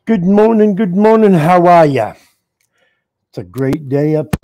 Good morning, good morning. How are ya? It's a great day up.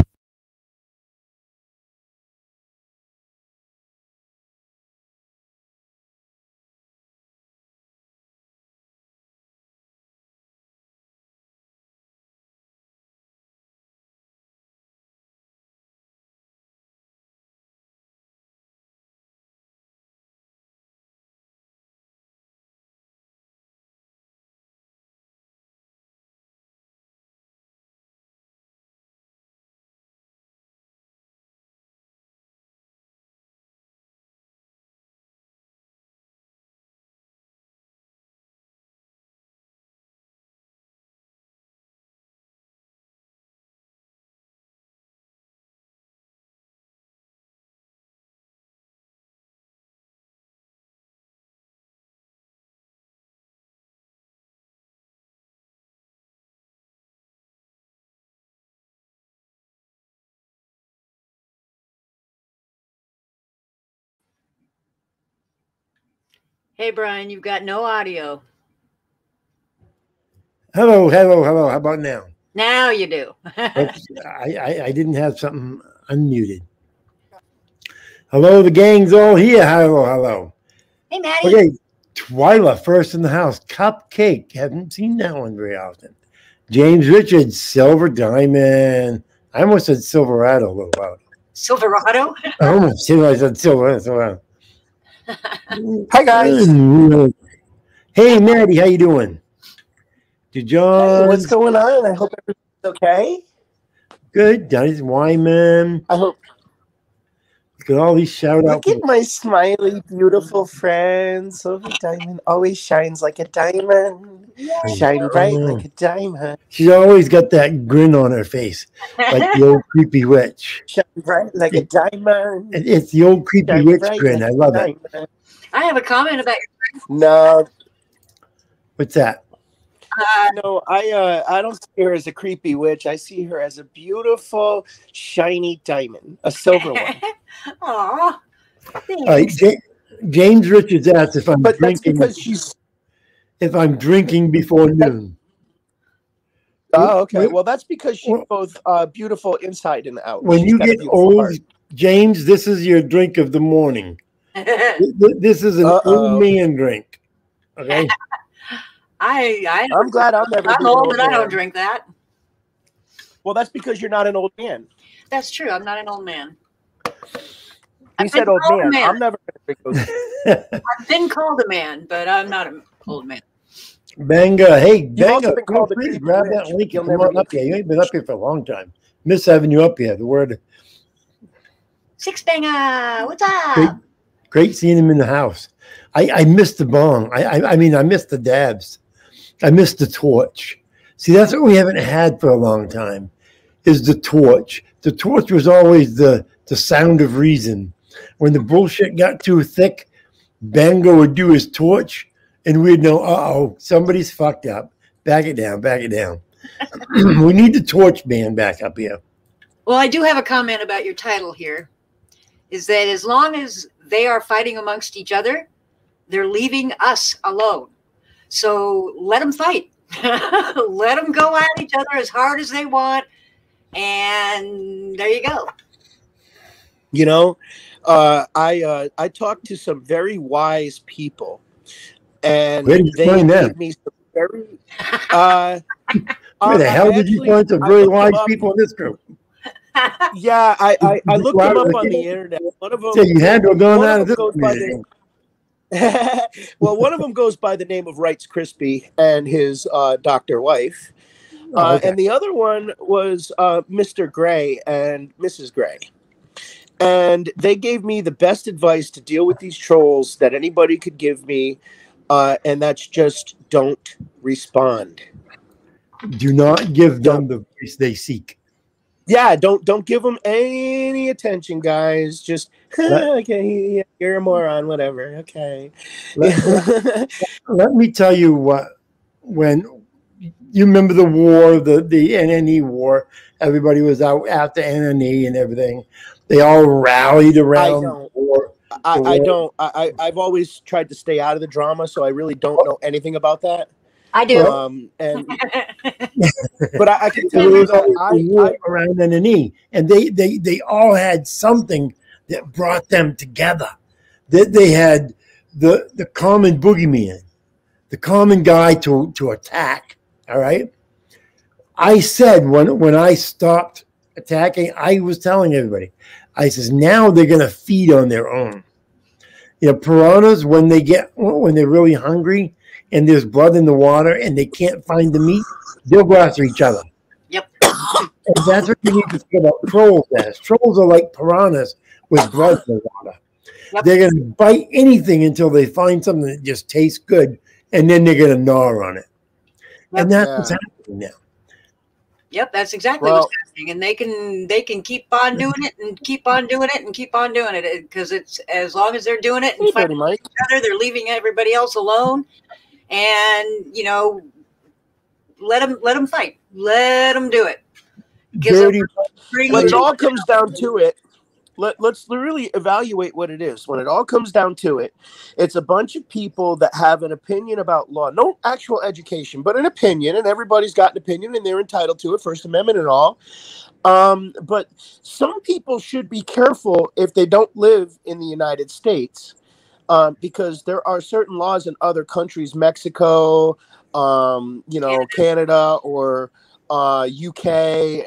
Hey, Brian, you've got no audio. Hello, hello, hello. How about now? Now you do. Oops, I didn't have something unmuted. Hello, the gang's all here. Hello, hello. Hey, Maddie. Okay, Twyla first in the house. Cupcake. Haven't seen that one very often. James Richards, Silver Diamond. I almost said Silverado a little while ago. Silverado? I almost said Silverado. Hi, guys. Hey, Maddie, how you doing? To John. Hey, what's going on? I hope everything's okay. Good. Dennis Wyman. I hope. Look at all these shout outs. Look at my smiley, beautiful friend. Silver Diamond always shines like a diamond. Shine bright like a diamond. She's always got that grin on her face, like the old creepy witch. Shine bright like a diamond. It's the old creepy witch grin. I love it. I have a comment about your friend. No. What's that? No, I don't see her as a creepy witch. I see her as a beautiful, shiny diamond, a silver one. Aw. James Richards asked if I'm drinking. That's because if I'm drinking before noon. Oh, okay. Well, that's because she's both beautiful inside and out. When you get old, James, this is your drink of the morning. This is an old man drink. Okay. I'm glad I'm never. I'm old and I don't drink that. Well, that's because you're not an old man. That's true. I'm not an old man. He said old man. I'm never going to drink those. I've been called a man, but I'm not an old man. Banga, hey, Banga, feel free to grab that link and come on up here. You ain't been up here for a long time. Miss having you up here. The word. Six Banger, what's up? Great seeing him in the house. I missed the bong. I mean, I missed the dabs. I missed the torch. See, that's what we haven't had for a long time, is the torch. The torch was always the sound of reason. When the bullshit got too thick, Bango would do his torch, and we'd know, uh-oh, somebody's fucked up. Back it down, back it down. We need the torch band back up here. Well, I do have a comment about your title here, is that as long as they are fighting amongst each other, they're leaving us alone. So let them fight. Let them go at each other as hard as they want. And there you go. You know, I talked to some very wise people, and they gave me some very. Where the hell did you find some very wise people in this group? Yeah, I looked them up on the internet. One of them. So you had to have gone out of this meeting. Well, one of them goes by the name of Wrights Crispy and his doctor wife. And the other one was Mr. Gray and Mrs. Gray. And they gave me the best advice to deal with these trolls that anybody could give me. And that's just don't respond. Do not give them the voice they seek. Yeah, don't give them any attention, guys. Just okay, you're a moron, whatever. Okay. Let me tell you what. When you remember the war, the NNE war, everybody was out after NNE and everything. They all rallied around the war. I don't. I've always tried to stay out of the drama, so I really don't know anything about that. I do. And but I can tell There you was always that a war around on the knee, and they all had something that brought them together. That they had the common boogeyman, the common guy to attack. All right. I said when I stopped attacking, I was telling everybody, I says now they're going to feed on their own. You know, piranhas when they're really hungry and there's blood in the water and they can't find the meat, they'll go after each other. Yep. And that's what you need to think about trolls as. Trolls are like piranhas with blood in the water. Yep. They're going to bite anything until they find something that just tastes good, and then they're going to gnaw on it. Yep. And that's what's happening now. Yep, that's exactly what's happening, and they can keep on doing it and keep on doing it and keep on doing it because it's as long as they're doing it and fighting each other, they're leaving everybody else alone, and you know, let them fight, let them do it. When it all comes down to it, let's really evaluate what it is. When it all comes down to it, it's a bunch of people that have an opinion about law, no actual education, but an opinion, and everybody's got an opinion and they're entitled to it, First Amendment and all. But some people should be careful if they don't live in the United States, because there are certain laws in other countries, Mexico, Canada, or UK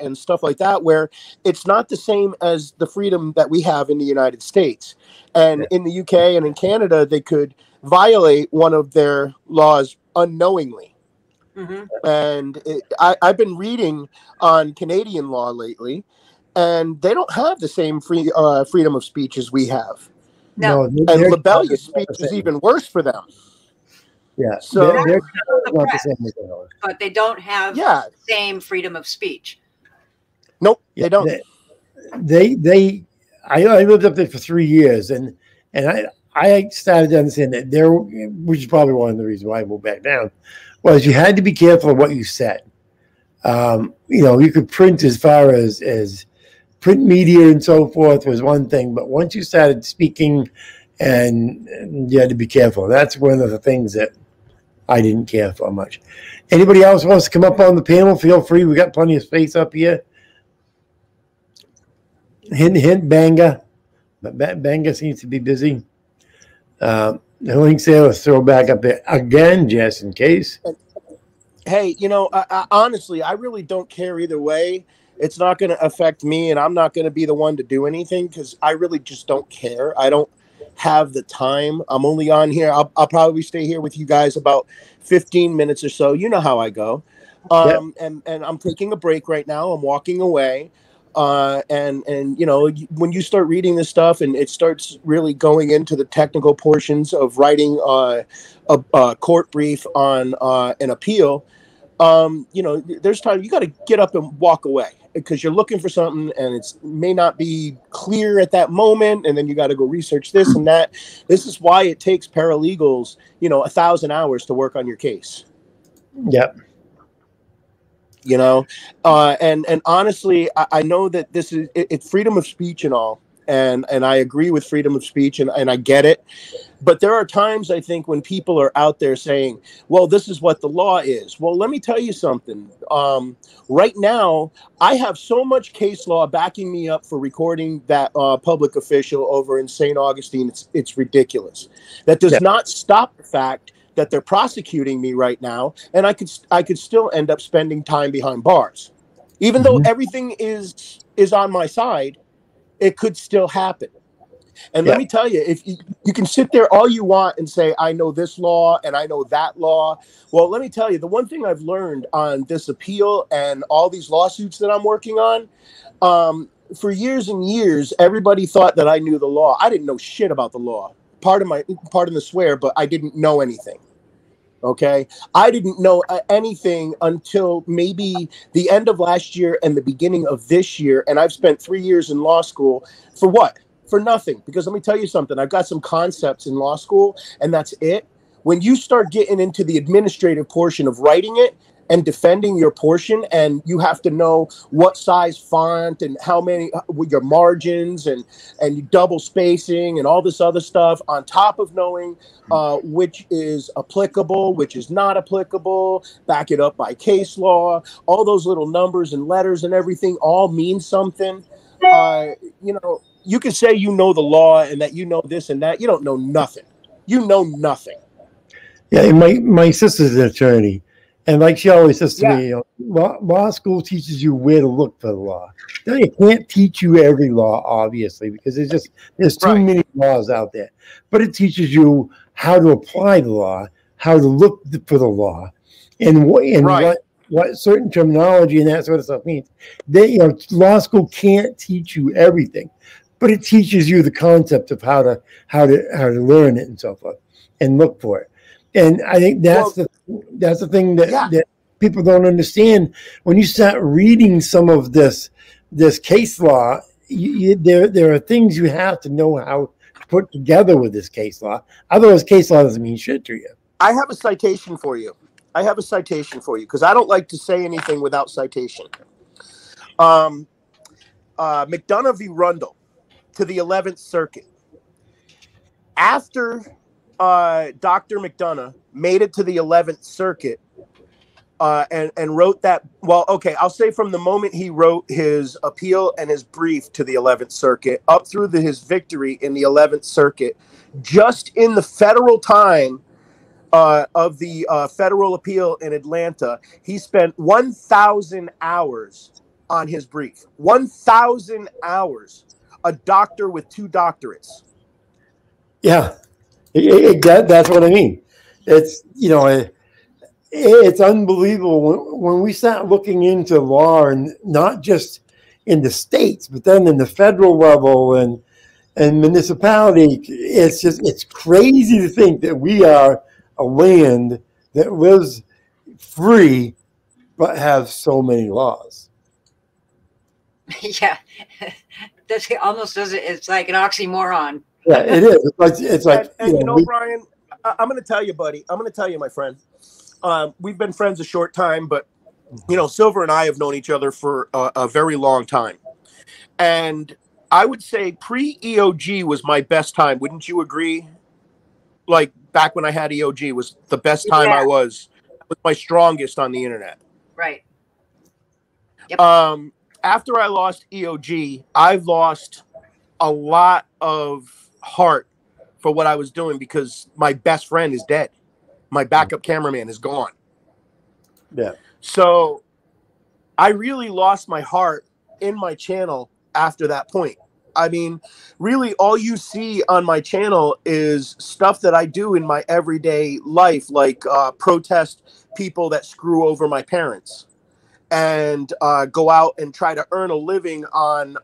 and stuff like that, where it's not the same as the freedom that we have in the United States. And in the UK and in Canada, they could violate one of their laws unknowingly. Mm-hmm. And I've been reading on Canadian law lately, and they don't have the same freedom of speech as we have. No. And rebellious speech is even worse for them. Yeah, so they're not the same as ours. But they don't have the same freedom of speech. Nope, they don't. I lived up there for 3 years, and I started to understand that there, which is probably one of the reasons why I moved back down, was you had to be careful of what you said. You could print as far as print media and so forth was one thing, but once you started speaking, and you had to be careful. That's one of the things that I didn't care for much. Anybody else wants to come up on the panel? Feel free. We got plenty of space up here. Hint, Banga. But Banga seems to be busy. The links there, let's throw back up there again, just in case. Hey, I honestly, I really don't care either way. It's not going to affect me, and I'm not going to be the one to do anything because I really just don't care. I don't have the time. I'm only on here. I'll probably stay here with you guys about 15 minutes or so. You know how I go. And I'm taking a break right now. I'm walking away. And when you start reading this stuff and it starts really going into the technical portions of writing a court brief on an appeal, there's time you got to get up and walk away because you're looking for something and it may not be clear at that moment. And then you got to go research this and that. This is why it takes paralegals, 1,000 hours to work on your case. Yep. And honestly, I know that this is it's freedom of speech and all. And I agree with freedom of speech and I get it. But there are times, I think, when people are out there saying, well, this is what the law is. Well, let me tell you something. Right now, I have so much case law backing me up for recording that public official over in St. Augustine. It's ridiculous. That does not stop the fact that they're prosecuting me right now. And I could still end up spending time behind bars. Even though everything is on my side, it could still happen. And let me tell you, if you can sit there all you want and say, I know this law and I know that law. Well, let me tell you, the one thing I've learned on this appeal and all these lawsuits that I'm working on, for years and years, everybody thought that I knew the law. I didn't know shit about the law. Pardon the swear, but I didn't know anything. Okay. I didn't know anything until maybe the end of last year and the beginning of this year. And I've spent 3 years in law school for what? For nothing. Because let me tell you something. I've got some concepts in law school and that's it. When you start getting into the administrative portion of writing it and defending your portion, and you have to know what size font and how many with your margins and double spacing and all this other stuff, on top of knowing which is applicable, which is not applicable, back it up by case law, all those little numbers and letters and everything all mean something. You know, you can say you know the law and that you know this and that. You don't know nothing. You know nothing. Yeah, and my sister's an attorney. And like she always says to me, you know, law school teaches you where to look for the law. Now, it can't teach you every law, obviously, because there's too many laws out there. But it teaches you how to apply the law, how to look for the law, and what certain terminology and that sort of stuff means. You know, law school can't teach you everything, but it teaches you the concept of how to learn it and so forth, and look for it. And I think that's the thing that people don't understand. When you start reading some of this case law, there are things you have to know how to put together with this case law. Otherwise, case law doesn't mean shit to you. I have a citation for you. Because I don't like to say anything without citation. McDonough v. Rundle to the 11th Circuit. After Dr. McDonough made it to the 11th Circuit and wrote that, well, okay, I'll say from the moment he wrote his appeal and his brief to the 11th Circuit up through his victory in the 11th Circuit, just in the federal time of the federal appeal in Atlanta, he spent 1,000 hours on his brief. 1,000 hours. A doctor with 2 doctorates. Yeah. That's what I mean. It's, you know, it's unbelievable when we start looking into law, and not just in the states, but then in the federal level and municipality. It's crazy to think that we are a land that lives free but has so many laws. Yeah, that's almost does it. It's like an oxymoron. Yeah, it is. It's like and you know, Brian, I'm going to tell you, buddy. I'm going to tell you, my friend. We've been friends a short time, but you know, Silver and I have known each other for a very long time. And I would say pre-EOG was my best time. Wouldn't you agree? Like back when I had EOG was the best time I was. It was my strongest on the internet. Right. Yep. After I lost EOG, I've lost a lot of heart for what I was doing because my best friend is dead. My backup cameraman is gone. Yeah. So I really lost my heart in my channel after that point. I mean, really all you see on my channel is stuff that I do in my everyday life, like protest people that screw over my parents and go out and try to earn a living on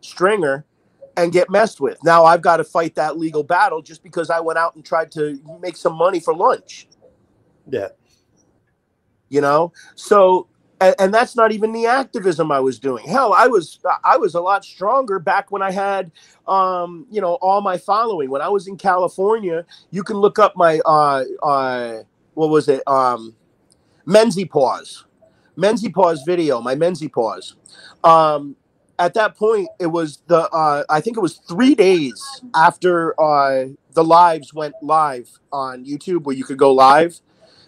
Stringer and get messed with. Now I've got to fight that legal battle just because I went out and tried to make some money for lunch. Yeah. You know, so and that's not even the activism I was doing. Hell, I was a lot stronger back when I had you know, all my following. When I was in California, you can look up my what was it? Menzie Pause video, my Menzie Pause. At that point, it was I think it was 3 days after the lives went live on YouTube, where you could go live.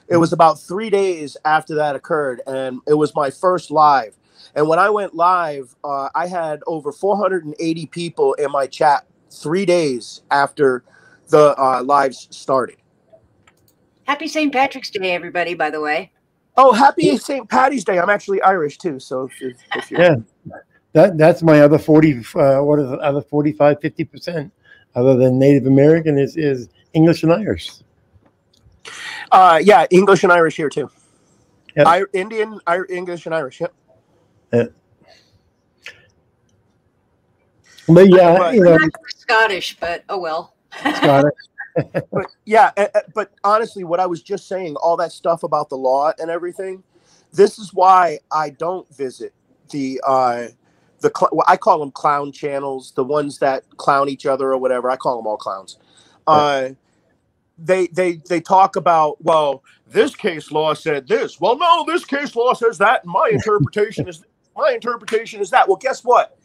It was about 3 days after that occurred, and it was my first live. And when I went live, I had over 480 people in my chat 3 days after the lives started. Happy St. Patrick's Day, everybody, by the way. Oh, happy St. Patty's Day. I'm actually Irish, too. So if you're... Yeah. That's my other 40, what is the other 45, 50%, other than Native American is English and Irish. Yeah, English and Irish here too. Yep. Indian, English and Irish. Yep. Yeah. But yeah, you know, I'm not Scottish, but oh well. Scottish. But yeah, but honestly, what I was just saying, all that stuff about the law and everything, this is why I don't visit the well, I call them clown channels, the ones that clown each other or whatever. I call them all clowns. They talk about, well, this case law said this. Well, no, this case law says that. And my interpretation is that. Well, guess what?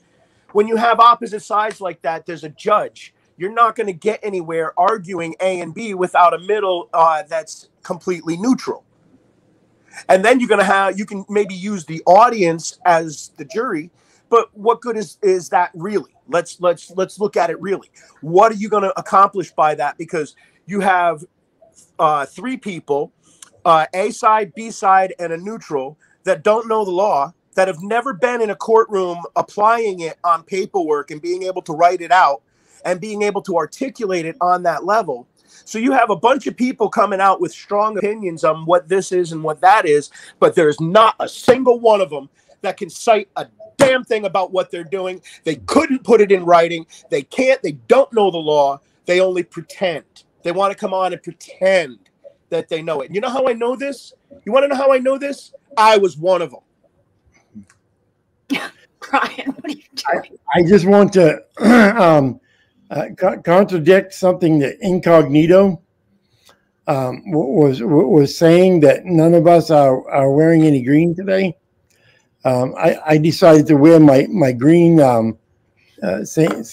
When you have opposite sides like that, there's a judge. You're not going to get anywhere arguing A and B without a middle that's completely neutral. And then you can maybe use the audience as the jury, but what good is that really? Let's look at it really. What are you going to accomplish by that? Because you have three people, A side, B side, and a neutral that don't know the law, that have never been in a courtroom applying it on paperwork and being able to write it out and being able to articulate it on that level. So you have a bunch of people coming out with strong opinions on what this is and what that is, but there's not a single one of them that can cite a damn thing about what they're doing. They couldn't put it in writing. They can't. They don't know the law. They only pretend. They want to come on and pretend that they know it. You know how I know this? You want to know how I know this? I was one of them. Brian, what are you doing? I just want to contradict something that Incognito was saying, that none of us are wearing any green today. I decided to wear my green Saint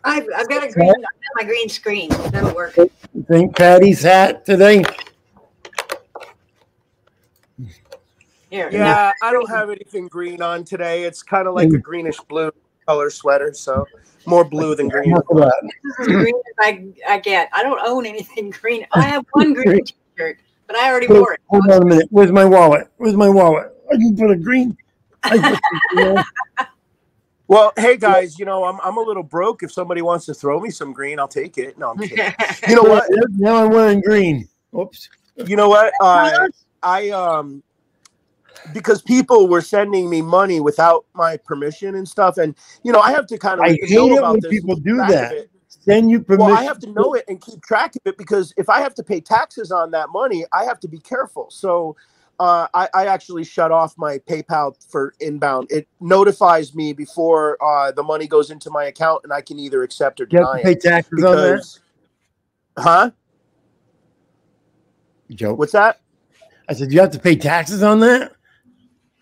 I've got a green. I've got my green screen. That'll work. St. Patty's hat today. Here. Yeah, I don't have anything green on today. It's kind of like a greenish blue color sweater, so more blue than green. This is green as I get. I don't own anything green. I have one green t-shirt, but I already wore it. Hold on a minute. Where's my wallet? I can put a green. Well, hey guys, I'm a little broke. If somebody wants to throw me some green, I'll take it. No, I'm kidding. You know what? Now I'm wearing green. Oops. You know what? Because people were sending me money without my permission and stuff, and I have to kind of. I hate it when people do that. Send you permission. Well, I have to know it and keep track of it, because if I have to pay taxes on that money, I have to be careful. So I actually shut off my PayPal for inbound. It notifies me before the money goes into my account, and I can either accept or deny it. You have to pay taxes on that? Huh? Joke. What's that? I said, you have to pay taxes on that?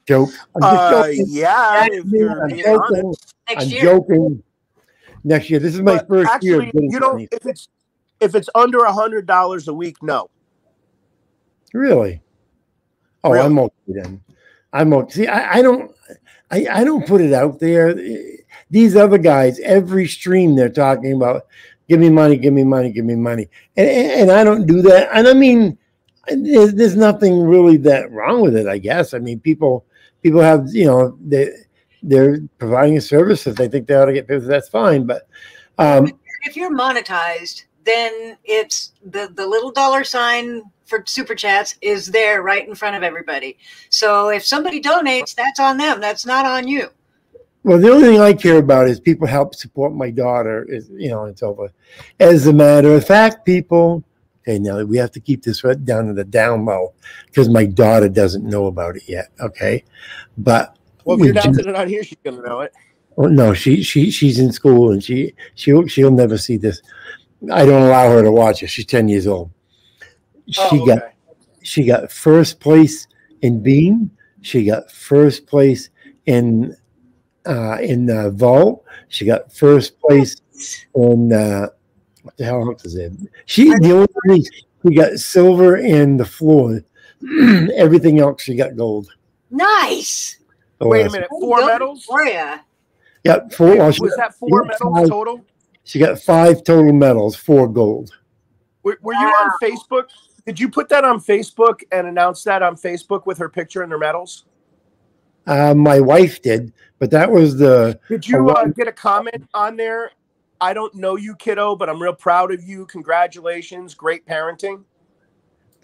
Joke. Yeah. If you're being honest. I'm joking. Next year. This is my first year. If it's under $100 a week, no. Really? Oh, really? I'm okay then. I'm okay. See, I don't put it out there. These other guys, every stream they're talking about, give me money, give me money, give me money. And I don't do that. And I mean, there's nothing really that wrong with it, I guess. I mean, people have, they're providing a service. If they think they ought to get paid, that's fine. But if you're monetized, then it's the little dollar sign for super chats is there right in front of everybody. So if somebody donates, that's on them. That's not on you. Well, the only thing I care about is people help support my daughter. It's over. As a matter of fact, people. Okay, now we have to keep this right down to the down low, because my daughter doesn't know about it yet. Okay, but if you're announcing it on here, she's gonna know it. Well, no, she's in school, and she'll never see this. I don't allow her to watch it. She's 10 years old. She got first place in Beam. She got first place in vault. She got first place in what the hell else is it? She got silver in the floor. Everything else she got gold. Nice. Wait a minute, 4 medals? Yeah. Yep, 4. Was that 4 medals total? She got 5 total medals, 4 gold. Were you on Facebook? Did you put that on Facebook and announce that on Facebook with her picture and her medals? My wife did, but that was the. Did you get a comment on there? I don't know you, kiddo, but I'm real proud of you. Congratulations. Great parenting.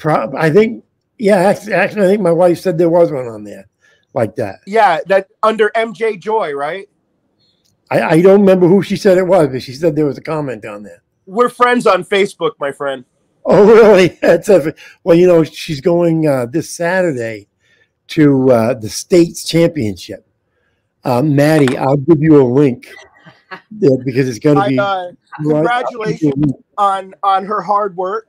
I think, yeah, actually, I think my wife said there was one on there like that. Yeah, that under MJ Joy, right? I don't remember who she said it was, but she said there was a comment on there. We're friends on Facebook, my friend. Oh, really? Well, she's going this Saturday to the state's championship. Maddie, I'll give you a link because it's going to be. Congratulations on her hard work.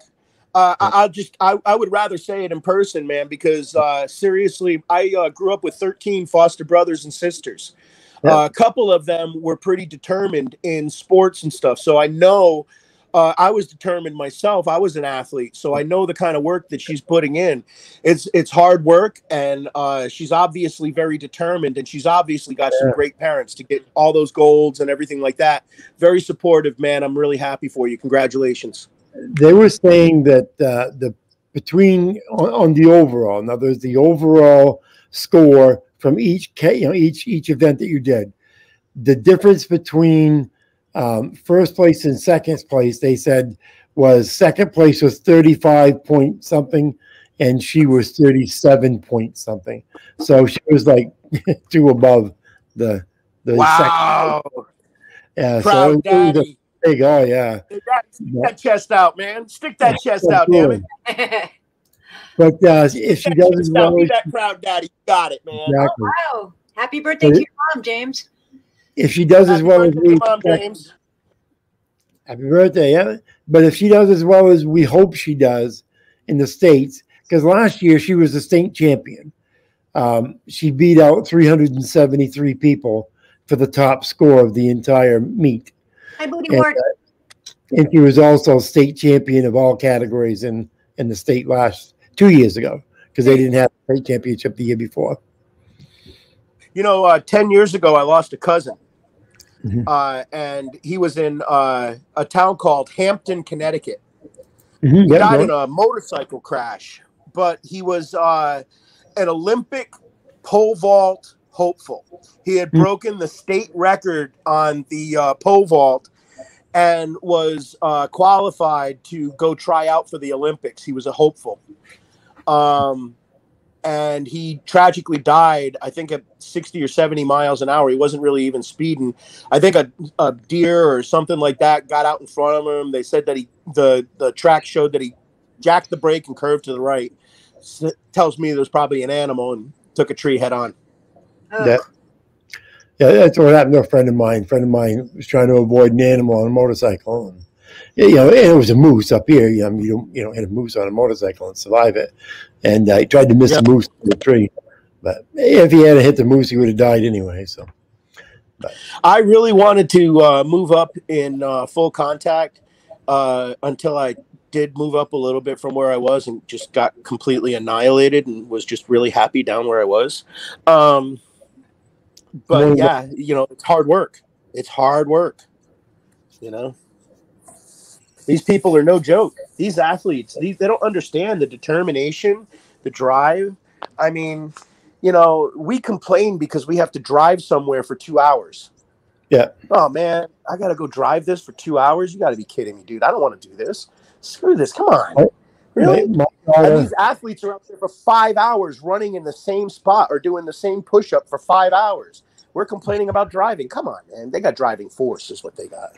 I would rather say it in person, man, because seriously, I grew up with 13 foster brothers and sisters. A couple of them were pretty determined in sports and stuff. So I know I was determined myself. I was an athlete. So I know the kind of work that she's putting in. It's hard work, and she's obviously very determined, and she's obviously got some great parents to get all those goals and everything like that. Very supportive, man. I'm really happy for you. Congratulations. They were saying that the between on the overall, now there's the overall score from each event that you did. The difference between first place and second place, they said, was second place was 35 point something, and she was 37 point something. So she was like 2 above the wow. Second. Yeah, proud so daddy. Big, oh yeah. Stick that chest out, man. Stick that chest out, damn it. But if she does as well, be that proud daddy. You got it, man. Exactly. Oh, wow. Happy birthday to your mom, James. If she does as well as we Mom, James. Happy birthday, yeah. But if she does as well as we hope she does in the States, because last year she was the state champion. She beat out 373 people for the top score of the entire meet. Hi, Booty Ward. And she was also state champion of all categories in the state 2 years ago, because they didn't have a state championship the year before. 10 years ago, I lost a cousin. And he was in a town called Hampton, Connecticut. He died in a motorcycle crash, but he was an Olympic pole vault hopeful. He had broken the state record on the pole vault and was qualified to go try out for the Olympics. He was a hopeful. And he tragically died, I think, at 60 or 70 miles an hour. He wasn't really even speeding. I think a deer or something like that got out in front of him. They said that the track showed that he jacked the brake and curved to the right. Tells me there's probably an animal and took a tree head on. Yeah, that's what happened to a friend of mine. A friend of mine was trying to avoid an animal on a motorcycle. And, and it was a moose up here. You don't hit a moose on a motorcycle and survive it. And I tried to miss the moose in the tree. But if he had hit the moose, he would have died anyway. So, I really wanted to move up in full contact until I did move up a little bit from where I was and just got completely annihilated and was just really happy down where I was. But yeah, it's hard work. It's hard work. These people are no joke. These athletes, they don't understand the determination, the drive. I mean, we complain because we have to drive somewhere for 2 hours. Yeah. Oh, man, I got to go drive this for 2 hours? You got to be kidding me, dude. I don't want to do this. Screw this. Come on. Really? And these athletes are out there for 5 hours running in the same spot or doing the same push-up for 5 hours. We're complaining about driving. Come on, man. They got driving force is what they got.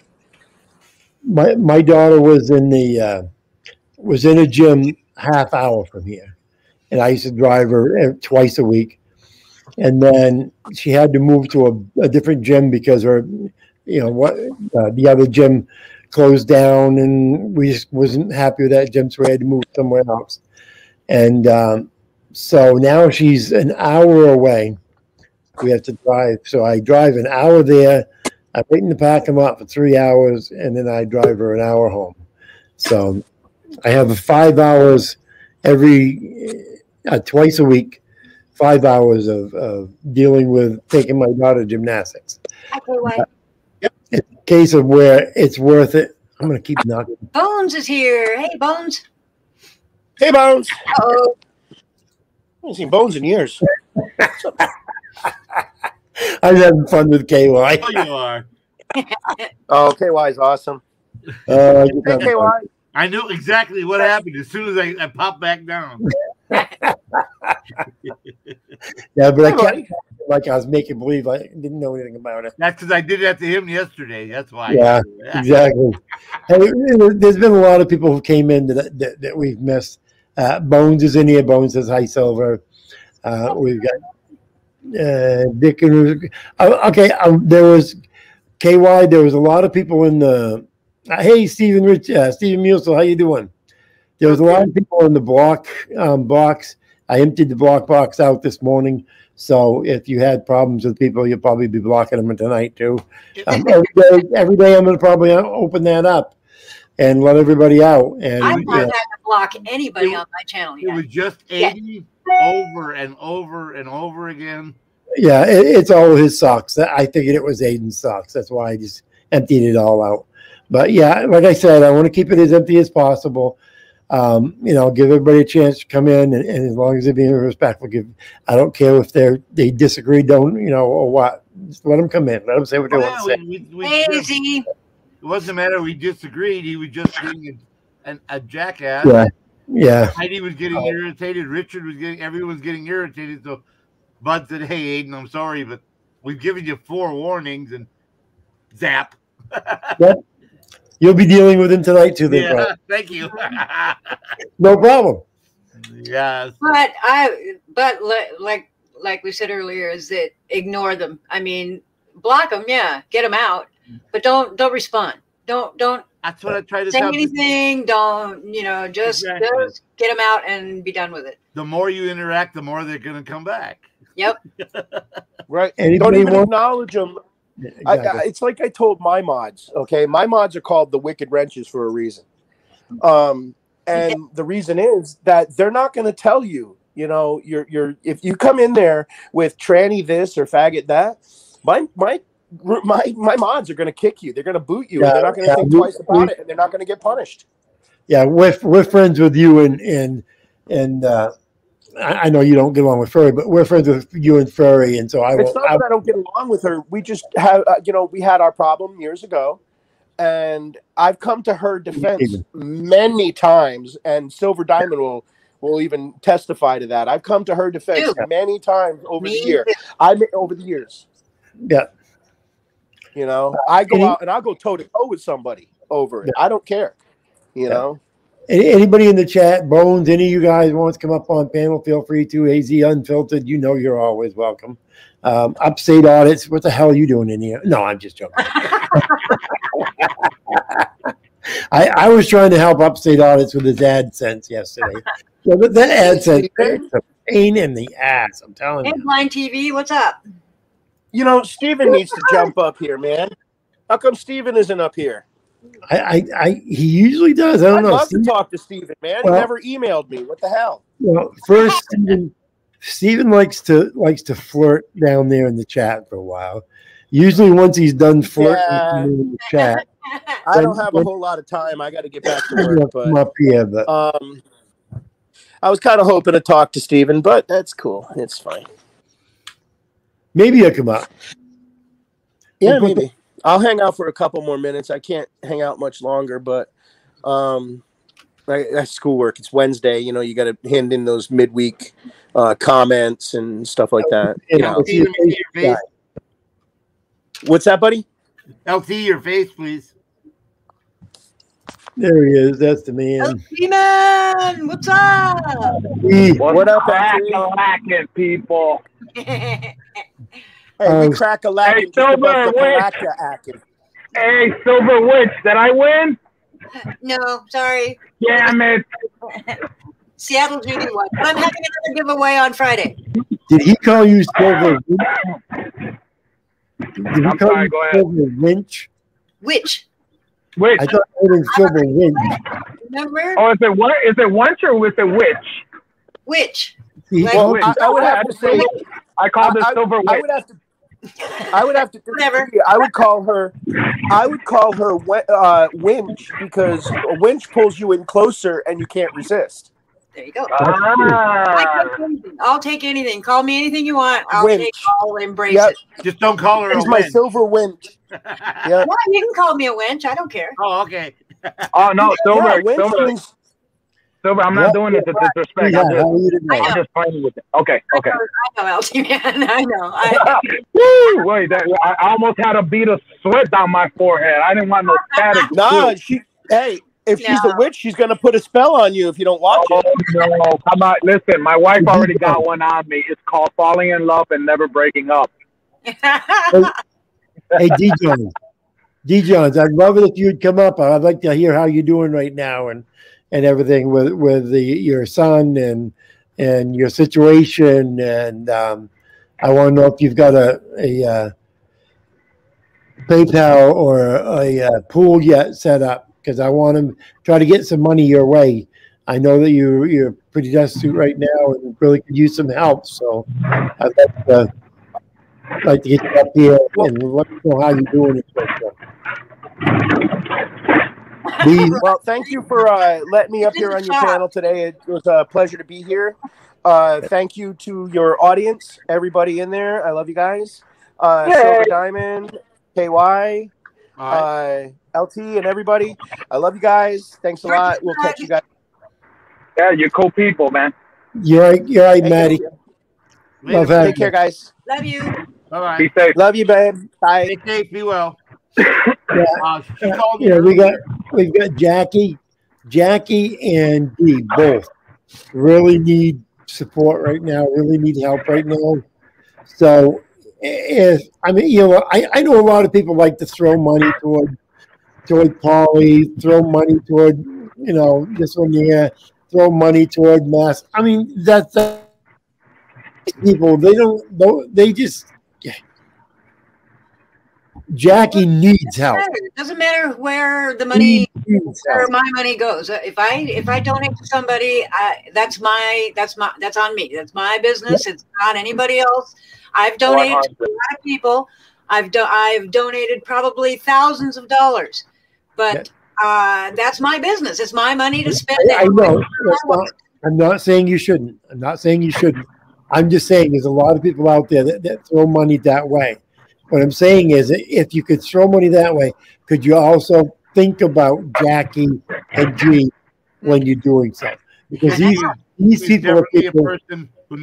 My daughter was in a gym half hour from here, and I used to drive her twice a week. And then she had to move to a different gym because the other gym closed down, and we just wasn't happy with that gym, so we had to move somewhere else. And so now she's an hour away. We have to drive. So I drive an hour there. I wait in the parking lot for 3 hours, and then I drive her an hour home. So I have 5 hours twice a week, 5 hours of dealing with taking my daughter to gymnastics. Okay, in case of where it's worth it, I'm going to keep knocking. Bones is here. Hey, Bones. Hey, Bones. Oh. I haven't seen Bones in years. I'm having fun with KY. Oh, you are. Oh, KY is awesome. Hey, KY. I knew exactly what happened as soon as I popped back down. Yeah, but I kept like I was making believe I didn't know anything about it. That's because I did that to him yesterday. That's why. Yeah, exactly. Hey, there's been a lot of people who came in that we've missed. Bones is in here. Bones says hi, Silver. We've got Dick and okay. There was KY. There was a lot of people in the. Hey, Stephen Musil, how you doing? There was a lot of people in the block box. I emptied the block box out this morning. So if you had problems with people, you'll probably be blocking them tonight too. Every day I'm going to probably open that up and let everybody out. And I'm not having to block anybody on my channel yet. It was just 80 over and over and over again. Yeah, it's all his socks. I figured it was Aiden's socks. That's why I just emptied it all out. But yeah, like I said, I want to keep it as empty as possible. Give everybody a chance to come in, and as long as they're being respectful, I don't care if they disagree, or what. Just let them come in. Let them say what they want to say. Easy. It wasn't matter we disagreed. He was just being a jackass. Yeah. Heidi was getting irritated. Richard was everyone's getting irritated. So Bud said, "Hey, Aiden, I'm sorry, but we've given you 4 warnings," and zap. Yep. You'll be dealing with him tonight too. Then, yeah, thank you. No problem. Yes. But like we said earlier, is that ignore them. I mean, block them, get them out, but don't respond. Don't. That's what I try to say tell anything. Don't just get them out and be done with it. The more you interact, the more they're going to come back. Yep. Right. Anybody Don't even acknowledge them. Exactly. It's like I told my mods. Okay, my mods are called the Wicked Wrenches for a reason. And the reason is that they're not going to tell you. You're if you come in there with tranny this or faggot that, my mods are going to kick you. They're going to boot you. And they're not going to think twice about it, and they're not going to get punished. Yeah, we're friends with you and I know you don't get along with Furry, but we're friends with you and Furry, and so It's not that I don't get along with her. We just have, we had our problem years ago, and I've come to her defense many times, and Silver Diamond will even testify to that. I've come to her defense many times over the years. Over the years. Yeah. I go out and I'll go toe to toe with somebody over it. I don't care. You know. Anybody in the chat, Bones, any of you guys want to come up on panel, feel free to. AZ Unfiltered, you're always welcome. Upstate Audits, what the hell are you doing in here? No, I'm just joking. I was trying to help Upstate Audits with his AdSense yesterday. So that AdSense is a pain in the ass, I'm telling you. Headline TV, what's up? Steven needs to jump up here, man. How come Steven isn't up here? He usually does. I don't know. I'd love to talk to Steven, man. He never emailed me. What the hell? Well, first, Steven likes to flirt down there in the chat for a while. Usually, once he's done flirting in the chat, I don't have a whole lot of time. I got to get back to work. But up here, but I was kind of hoping to talk to Steven, but that's cool. It's fine. Maybe he'll come up. Yeah, maybe. I'll hang out for a couple more minutes. I can't hang out much longer, but that's schoolwork. It's Wednesday. You got to hand in those midweek comments and stuff like that. What's that, buddy? LT, your face, please. There he is. That's the man. LT man, what's up? What up, crack-a-lackin', people? Hey, we crack-a-lackin'. Hey, Silver Witch. Hey, Silver Witch, did I win? No, sorry. Damn it. Seattle Judy won. But I'm having another giveaway on Friday. Did he call you Silver Winch? Did he call you Silver Winch? Which? Which? I thought it was Silver Winch. Remember? Oh, is it what? Is it Winch or is it Witch? Which? Well, I would have to say I called it Silver Witch. I would have to Whatever. I would call her winch, because a winch pulls you in closer and you can't resist. There you go. I'll take anything. Call me anything you want. I'll embrace it. Just don't call her He's a my winch. silver winch. Yeah. No, you can call me a winch. I don't care. Oh, okay. Oh no, Silver, yeah, Silver, I'm not doing it to disrespect. I'm just playing with it. Okay. I know, LT man. I know. Woo! Wait, I almost had a bead of sweat down my forehead. I didn't want no static. Nah, If she's a witch, she's going to put a spell on you if you don't watch it. No, come on. Listen, my wife already got one on me. It's called Falling in Love and Never Breaking Up. Hey, D. Johns, I'd love it if you'd come up. I'd like to hear how you're doing right now and everything with your son and your situation. And I want to know if you've got a PayPal or a pool yet set up, because I want to try to get some money your way. I know that you're pretty destitute right now and really could use some help. So I'd like to get you up here and let me know how you're doing. Well, thank you for letting me up here on your channel today. It was a pleasure to be here. Thank you to your audience, everybody in there. I love you guys. Silver Diamond, KY, LT, and everybody. I love you guys. Thanks a lot. We'll catch you guys. Yeah, you're cool people, man. You're right, Maddie. Take care, guys. Love you. All right. Be safe. Love you, babe. Bye. Stay safe. Be well. We've got Jackie and Dee both really need support right now. Really need help right now. So, I know a lot of people like to throw money toward Polly, throw money toward this one here, throw money toward Mass. I mean, that's people. They just. Jackie needs help. It doesn't matter where the money, where my money goes. If I donate to somebody, that's on me. That's my business. It's not anybody else. I've donated to a lot of people. I've donated probably thousands of dollars, but that's my business. It's my money to spend. I know. I'm not saying you shouldn't. I'm just saying there's a lot of people out there that throw money that way. What I'm saying is, if you could throw money that way, could you also think about Jackie and G when you're doing so? Because these people are people who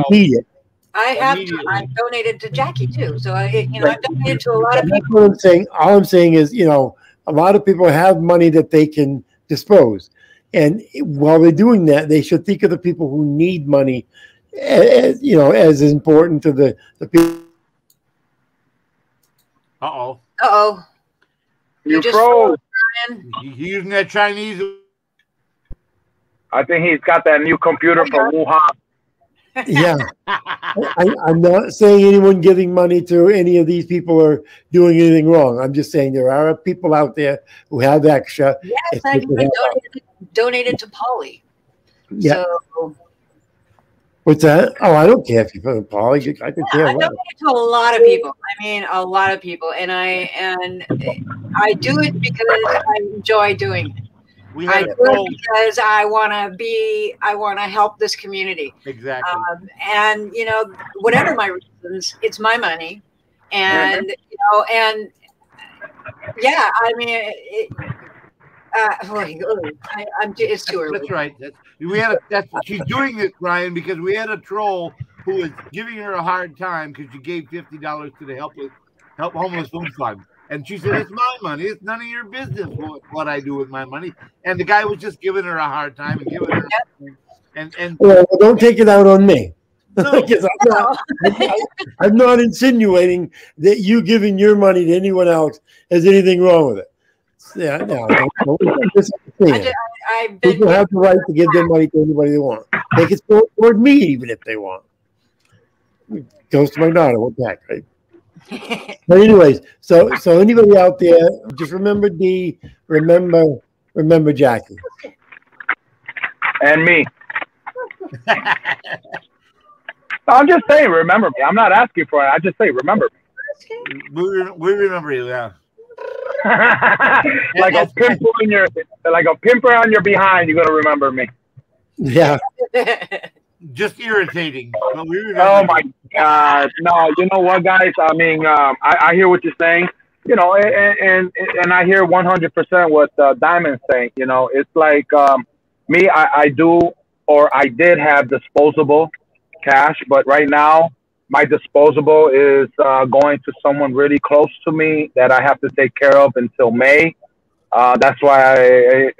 need it. I've donated to Jackie too, so I've donated to a lot of people. That's what I'm saying. All I'm saying is, a lot of people have money that they can dispose, and while they're doing that, they should think of the people who need money, as important to the people. You froze. You using that Chinese? I think he's got that new computer from Wuhan. Yeah. I'm not saying anyone giving money to any of these people are doing anything wrong. I'm just saying there are people out there who have extra. Yes, I donated to Polly. Yeah. So, what's that? Oh, I don't care if you put in Polly. I can care. I donated to a lot of people. I mean, a lot of people, and I do it because I enjoy doing it. I do it because I want to help this community. Exactly. And whatever my reasons, it's my money, and yeah, I mean, it's too early. That's right. She's doing this, Brian, because we had a troll who was giving her a hard time because she gave $50 to the Help Homeless Food Fund. And she said, it's my money. It's none of your business what I do with my money. And the guy was just giving her a hard time and giving her well, don't take it out on me. No. I'm not insinuating that you giving your money to anyone else has anything wrong with it. Yeah, no. People have the right to give their money to anybody they want. They can toward me even if they want. It goes to my daughter. What the heck, right? But anyways, so anybody out there, just remember Dee, remember Jackie. And me. I'm just saying, remember me. I'm not asking for it. I just say, remember me. We remember you, yeah. like a pimper on your behind, you're gonna remember me. Yeah. Just irritating. But oh my God! No, you know what, guys? I mean, I hear what you're saying. And I hear 100% what Diamond's saying. It's like me. I did have disposable cash, but right now my disposable is going to someone really close to me that I have to take care of until May. That's why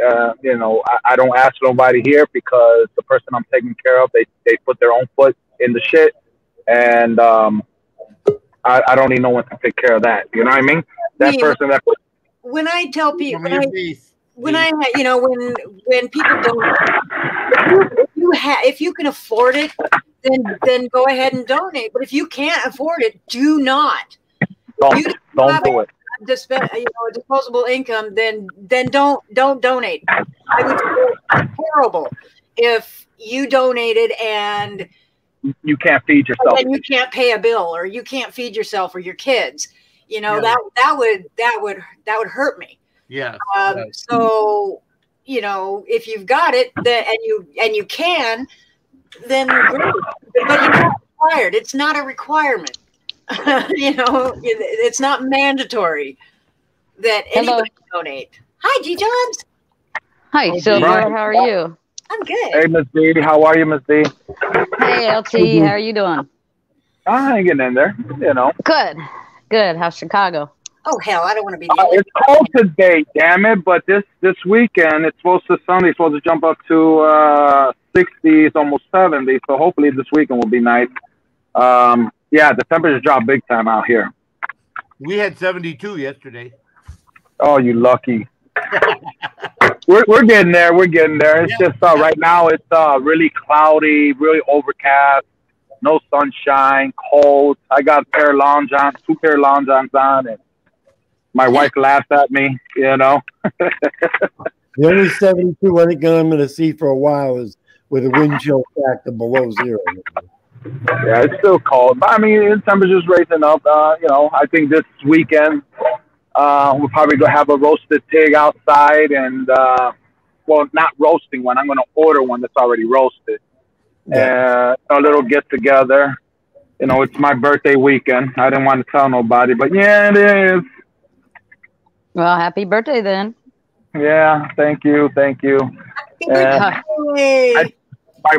I don't ask nobody here because the person I'm taking care of, they put their own foot in the shit, and I don't need no one to take care of that. You know what I mean? That person that. When I tell people, when people don't, if you can afford it, then go ahead and donate. But if you can't afford it, do not. Don't do it. A disposable income, then don't donate. I would feel terrible if you donated and you can't feed yourself, and you can't pay a bill, or you can't feed yourself or your kids. That would hurt me. Yeah. So if you've got it, and you can, then great. But you're not required. It's not a requirement. It's not mandatory that anybody donate. Hi, G Johns. Hi, Silver. How are you? I'm good. Hey, Miss D. How are you, Miss D? Hey, LT. How are you doing? I'm getting in there. Good. How's Chicago? Oh hell, I don't want to be. The it's cold today, damn it! But this weekend, it's Sunday supposed to jump up to 60. It's almost 70. So hopefully this weekend will be nice. Yeah, the temperature dropped big time out here. We had 72 yesterday. Oh, you lucky. We're getting there. We're getting there. It's just right now it's really cloudy, really overcast, no sunshine, cold. I got two pair of long johns on, and my wife laughs at me, The only 72 I think I'm going to see for a while is with a wind chill factor below 0. Yeah, it's still cold, but I mean, the temperature's raising up. I think this weekend we'll probably go have a roasted pig outside, and not roasting one. I'm going to order one that's already roasted. A little get together. It's my birthday weekend. I didn't want to tell nobody, but yeah, it is. Well, happy birthday then. Yeah, thank you.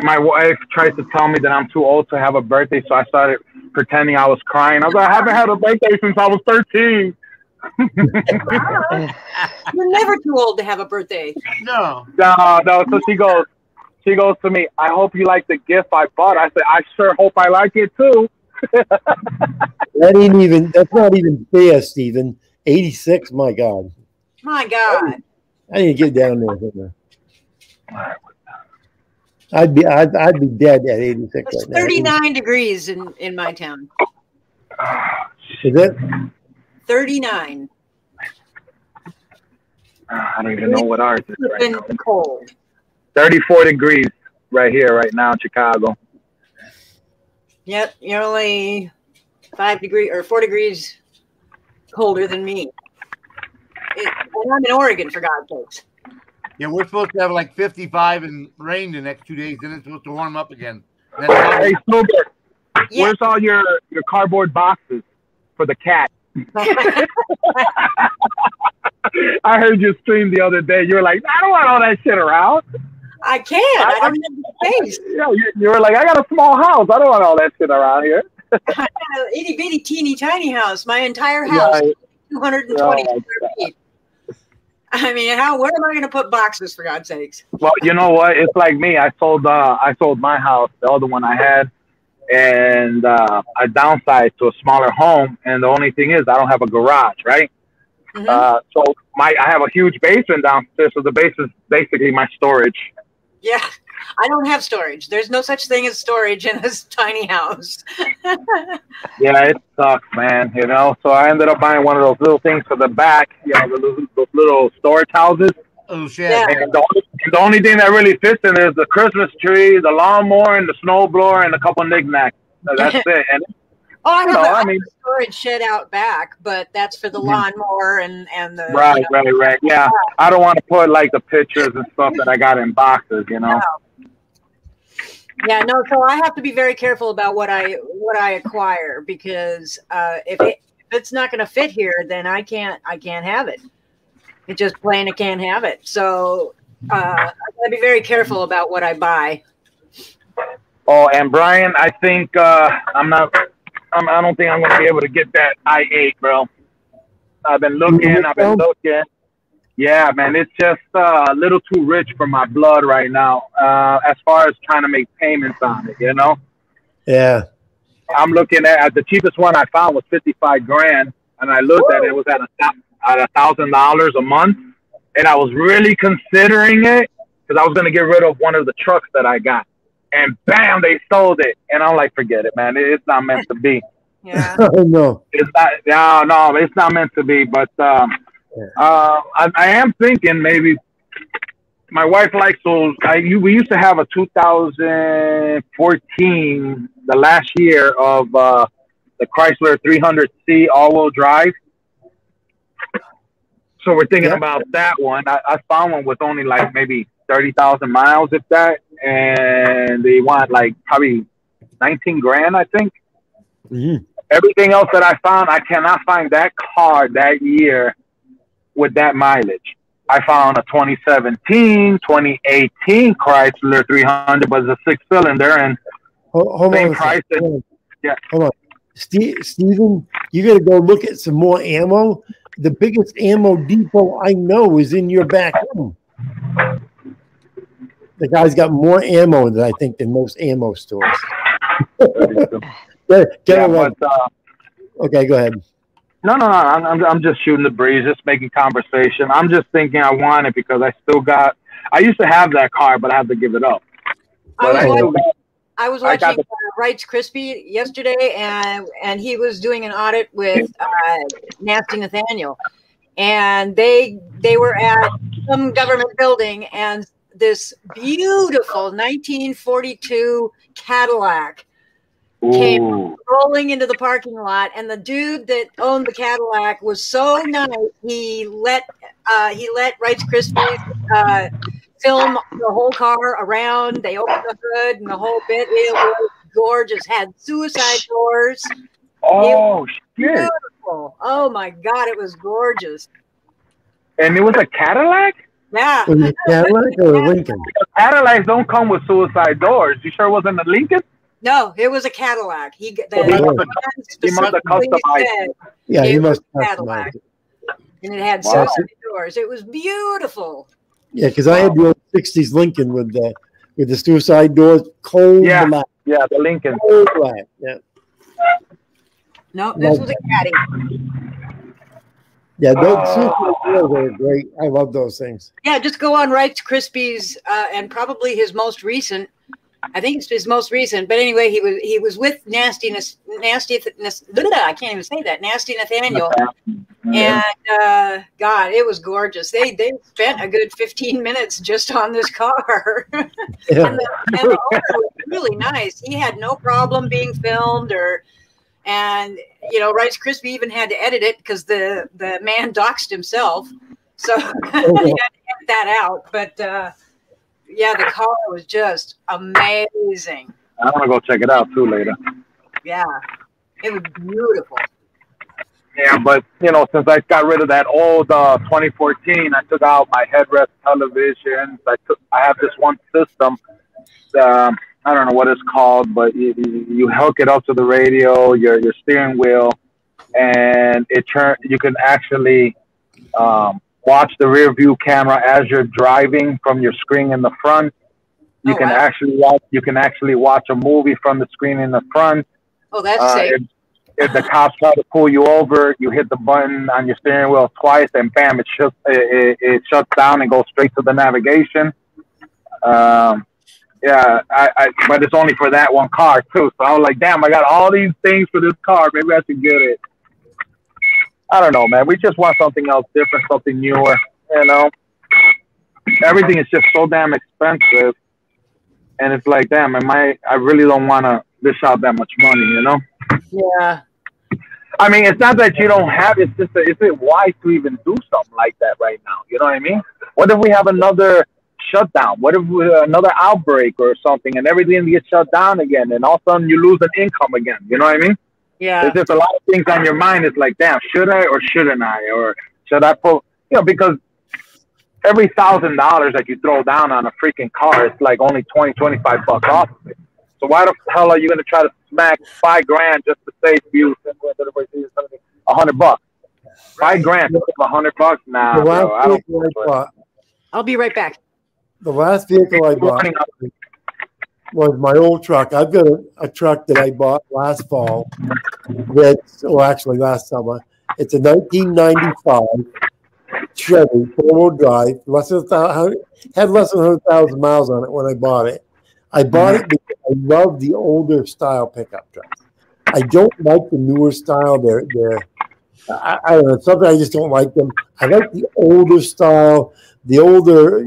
My wife tries to tell me that I'm too old to have a birthday, so I started pretending I was crying. I was like, I haven't had a birthday since I was 13. You're never too old to have a birthday. No. So she goes to me, I hope you like the gift I bought. I said, I sure hope I like it too. That's not even fair, Stephen. 86, my God. My God. I didn't get down there. I'd be dead at 86. It's right 39 degrees in my town. Is it? 39. I don't even know what ours is right now. Cold. 34 degrees right here, right now in Chicago. Yep, you're only 4 degrees colder than me. And I'm in Oregon, for God's sakes. Yeah, we're supposed to have like 55 and rain the next 2 days, then it's supposed to warm up again. Hey, Snowbird, where's all your cardboard boxes for the cat? I heard you stream the other day. You were like, I don't want all that shit around. I can't. I don't have the space. Yeah, you were like, I got a small house. I don't want all that shit around here. I got an itty bitty teeny tiny house. My entire house, 220 square feet. I mean, where am I going to put boxes, for God's sakes? Well, you know what? It's like me. I sold my house, the other one I had, and I downsized to a smaller home. And the only thing is, I don't have a garage, right? Mm-hmm. So I have a huge basement downstairs. So the basement is basically my storage. Yeah, I don't have storage. There's no such thing as storage in this tiny house. Yeah, it sucks, man. So I ended up buying one of those little things for the back. Those little storage houses. Oh shit! Yeah. And the only thing that really fits in there is the Christmas tree, the lawnmower, and the snowblower, and a couple knick-knacks. So that's it. And I have a storage shed out back, but that's for the lawnmower and the right. Yeah, I don't want to put like the pictures and stuff that I got in boxes, No. Yeah, no. So I have to be very careful about what I acquire, because if it's not going to fit here, then I can't have it. It just plain I can't have it. So I got to be very careful about what I buy. Oh, and Brian, I think I don't think I'm going to be able to get that i8, bro. I've been looking. Yeah, man, it's just a little too rich for my blood right now. As far as trying to make payments on it, you know. Yeah. I'm looking at the cheapest one I found was 55 grand, and I looked at it. It was at $1,000 a month, and I was really considering it because I was going to get rid of one of the trucks that I got, and bam, they sold it, and I'm like, forget it, man. It's not meant to be. Yeah. Oh, no. It's not. No, it's not meant to be. But I am thinking maybe. My wife likes those. We used to have a 2014, the last year of the Chrysler 300C all-wheel drive. So we're thinking about that one. I found one with only like maybe 30,000 miles, if that, and they want like probably 19 grand, I think. Mm-hmm. Everything else that I found, I cannot find that car that year with that mileage. I found a 2017, 2018 Chrysler 300, but it's a 6-cylinder and hold same on price. Yeah. Hold on. Steven, you got to go look at some more ammo. The biggest ammo depot I know is in your back room. The guy's got more ammo than I think than most ammo stores. Okay, go ahead. No. I'm just shooting the breeze, just making conversation. I'm just thinking I want it because I used to have that car, but I had to give it up. I was watching Wright's Crispy yesterday, and he was doing an audit with Nasty Nathaniel, and they were at some government building, and this beautiful 1942 Cadillac came rolling into the parking lot, and the dude that owned the Cadillac was so nice. He let Wright's Krispies film the whole car around. They opened the hood and the whole bit. It was gorgeous. Had suicide doors. Oh shit! Beautiful. Oh my God, it was gorgeous. And it was a Cadillac. Yeah. Was it a Cadillac or a Lincoln? Cadillacs don't come with suicide doors. You sure it wasn't a Lincoln? No, it was a Cadillac. He must have customized it. Yeah, he must have Cadillac. And it had suicide doors. It was beautiful. Yeah, because I had the old '60s Lincoln with the suicide doors, cold black. Yeah, the Lincoln. Cold black. Yeah. No, this was a Caddy. Yeah, those suicide doors are great. I love those things. Yeah, just go on Wright's Krispies and probably his most recent. I think it's his most recent, but anyway, he was with Nasty. I can't even say that. Nasty Nathaniel, and God, it was gorgeous. They spent a good 15 minutes just on this car, and the owner was really nice. He had no problem being filmed, and Wright's Crispy even had to edit it because the man doxed himself, so he had to edit that out, but. Yeah, the car was just amazing. I want to go check it out too later. Yeah, it was beautiful. Yeah, but since I got rid of that old 2014, I took out my headrest televisions. I have this one system. I don't know what it's called, but you hook it up to the radio, your steering wheel, and you can actually watch the rear view camera as you're driving from your screen in the front. You can actually watch a movie from the screen in the front. Oh, that's safe. If the cops try to pull you over, you hit the button on your steering wheel twice, and bam, it shuts down and goes straight to the navigation. But it's only for that one car too. So I was like, damn, I got all these things for this car. Maybe I should get it. I don't know, man. We just want something else different, something newer, Everything is just so damn expensive. And it's like, damn, I really don't want to dish out that much money, Yeah. I mean, it's not that you don't have it. It's just, is it wise to even do something like that right now? You know what I mean? What if we have another shutdown? What if another outbreak or something and everything gets shut down again and all of a sudden you lose an income again? You know what I mean? Yeah. There's just a lot of things on your mind. It's like, damn, should I or shouldn't I? Or should I put, because every $1,000 that you throw down on a freaking car, it's like only 20, 25 bucks off of it. So why the hell are you going to try to smack $5 grand just to save you $100 bucks? $5 grand, $100 now. The last Bro, I don't. vehicle I bought, I'll be right back. the last vehicle I bought was my old truck. I've got a truck that I bought last fall. Actually last summer. It's a 1995 Chevy four-wheel drive. Had less than 100,000 miles on it when I bought it. I bought it because I love the older style pickup trucks. I don't like the newer style. I don't know. Something I just don't like them. I like the older style, the older,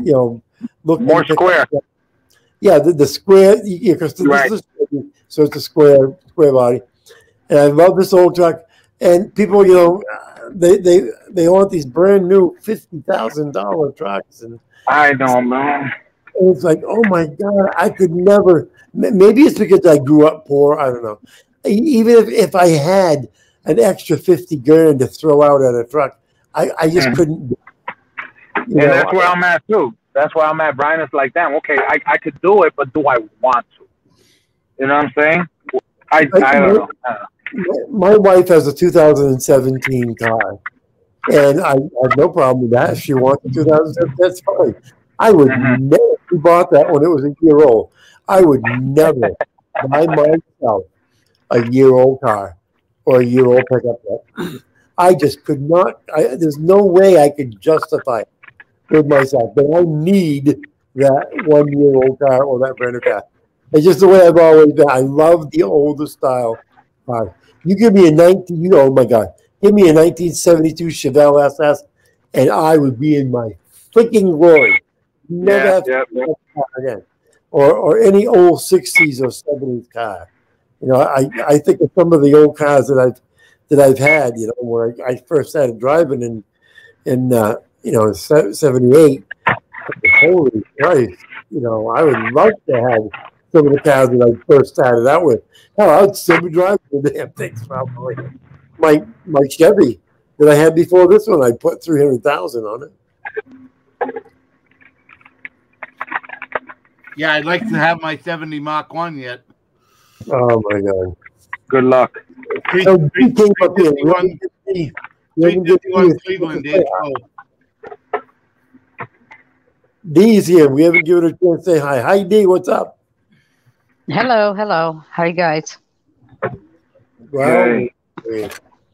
look More square. Truck. Yeah, the square. Because Right. so it's a square body. And I love this old truck. And people, they want these brand new $50,000 trucks, and I know, man. it's like, oh my God, I could never. Maybe it's because I grew up poor. I don't know. Even if I had an extra 50 grand to throw out at a truck, I just couldn't. And that's where I'm at too. That's where I'm at, Brian. It's like, damn, okay, I could do it, but do I want to? You know what I'm saying? I don't know. My wife has a 2017 car, and I have no problem with that. If she wants a 2017, that's fine. I would never. We bought that when it was a year old. I would never buy myself a year-old car or a year-old pickup truck. I just could not. There's no way I could justify it with myself. But I need that one-year-old car or that brand new car. It's just the way I've always been. I love the older style car. You give me oh my God, give me a 1972 Chevelle SS, and I would be in my freaking glory. Never have to buy a car again, or any old 60s or 70s car. I think of some of the old cars that I've had. Where I first started driving in 78. Holy Christ! I would love to have some of the cars that I first started out with. Hell, I'd still be driving the damn things probably. My Chevy that I had before this one, I put 300,000 on it. Yeah, I'd like to have my 70 Mach 1 yet. Oh my God! Good luck. So you came up here. 351 Cleveland, Dave. Dee's here. We haven't given her a chance to say hi. Hi, Dee. What's up? Hello. How are you guys? Well,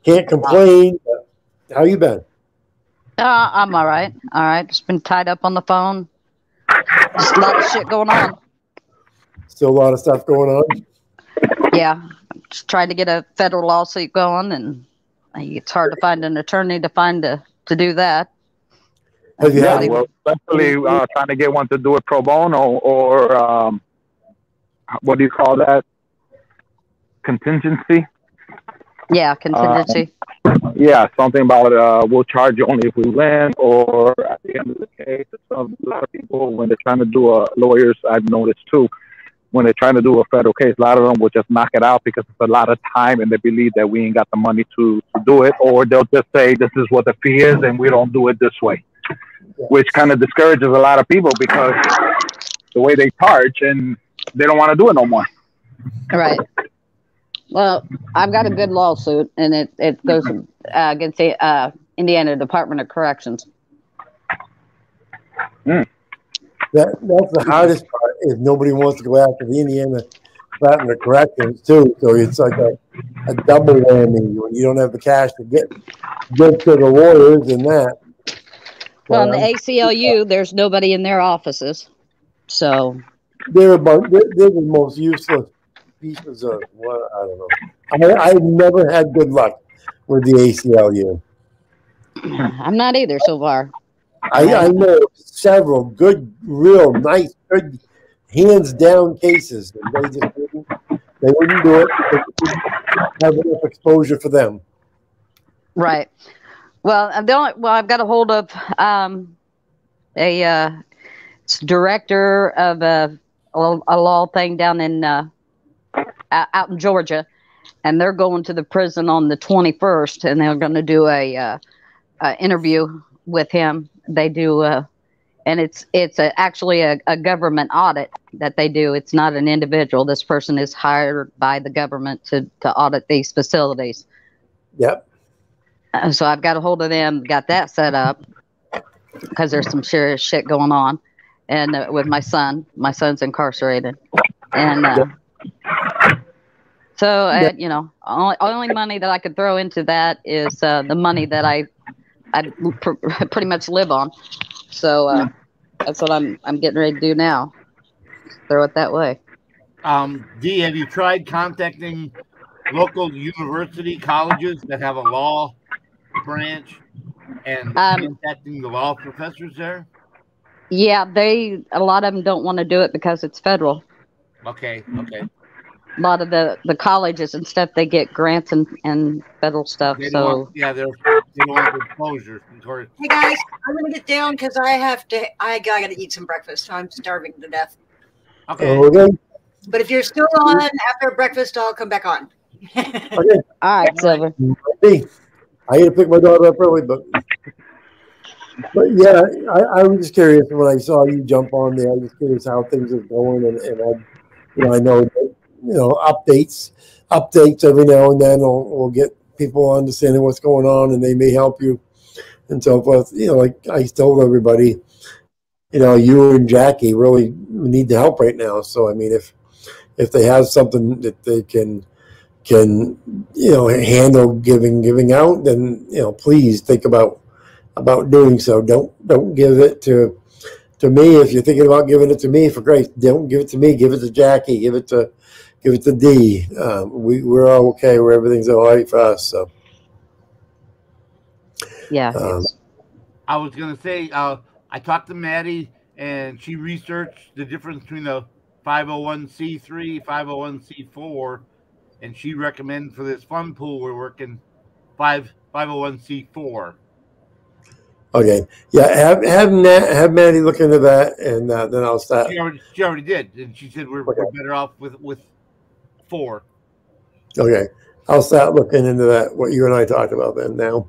can't complain. How you been? I'm all right. All right. Just been tied up on the phone. Just a lot of shit going on. Still a lot of stuff going on. Yeah. Just trying to get a federal lawsuit going, and it's hard to find an attorney to do that. Have you had Well, especially trying to get one to do it pro bono or what do you call that? Contingency? Yeah, contingency. Yeah, something about we'll charge you only if we win, or at the end of the case, a lot of people, when they're trying to do lawyers, I've noticed too, when they're trying to do a federal case, a lot of them will just knock it out because it's a lot of time and they believe that we ain't got the money to do it, or they'll just say this is what the fee is and we don't do it this way, which kind of discourages a lot of people because the way they charge, and they don't want to do it no more. Right. Well, I've got a good lawsuit, and it goes against the Indiana Department of Corrections. That's the hardest part. Is nobody wants to go after the Indiana Department of Corrections too. So it's like a double whammy when you don't have the cash to get to the lawyers and that. Well, in the ACLU, there's nobody in their offices, so they're the most useless pieces of what I don't know. I've never had good luck with the ACLU. I'm not either so far. I know several good, real nice, good, hands down cases, and they wouldn't do it because they didn't have enough exposure for them. Right. Well, I've got a hold of director of a law thing down in out in Georgia, and they're going to the prison on the 21st, and they're going to do a interview with him. They do, and it's actually a government audit that they do. It's not an individual. This person is hired by the government to audit these facilities. Yep. So I've got a hold of them, got that set up because there's some serious shit going on, and with my son's incarcerated, and so you know, only money that I could throw into that is the money that I pretty much live on. So that's what I'm getting ready to do now. Throw it that way. Dee, have you tried contacting local university colleges that have a law branch and contacting the law professors there? Yeah, a lot of them don't want to do it because it's federal. Okay. A lot of the colleges and stuff, they get grants and federal stuff. They so don't want exposure. Hey guys, I'm gonna get down because I gotta eat some breakfast. I'm starving to death. Okay. But if you're still on after breakfast, I'll come back on. Okay. all right, Silver. I had to pick my daughter up early, but yeah, I was just curious when I saw you jump on there. I was just curious how things are going, and I know that, updates every now and then will get people understanding what's going on, and they may help you and so forth. Like I told everybody, you and Jackie really need the help right now. So I mean, if they have something that they can handle giving out, then please think about doing so. Don't give it to me. If you're thinking about giving it to me, for Christ, don't give it to me. Give it to Jackie. Give it to Dee. We're all okay. Everything's all right for us. So yeah. I was gonna say I talked to Maddie and she researched the difference between the 501c3, 501c4, and she recommended for this fund pool we're working 501c4. Okay. Yeah, have Maddie look into that, and then I'll start. She already did, and she said we're better off with 4. Okay, I'll start looking into that. What you and I talked about then now.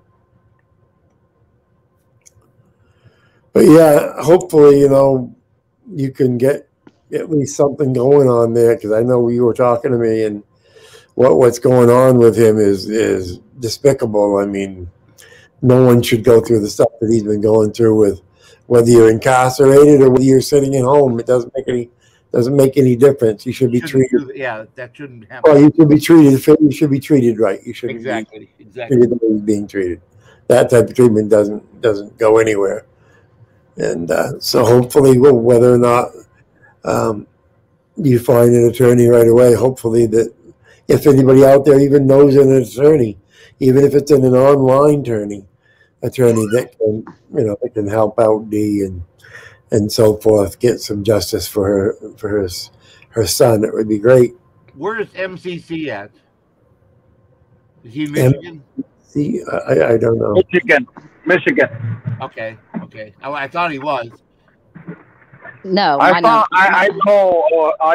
But yeah, hopefully you can get at least something going on there, because I know you were talking to me, and what's going on with him is despicable. I mean, no one should go through the stuff that he's been going through, with whether you're incarcerated or whether you're sitting at home. It doesn't make any difference. You should be treated. Yeah, that shouldn't happen. Well, you should be treated. You should be treated right. You should exactly treated the way he's being treated. That type of treatment doesn't go anywhere. And so hopefully, whether or not you find an attorney right away, hopefully that if anybody out there even knows an attorney, even if it's an online attorney that can that can help out Dee and so forth, get some justice for her son, it would be great. Where is MCC at? Is he in Michigan? See, I don't know. Michigan. Okay. I thought he was. No, I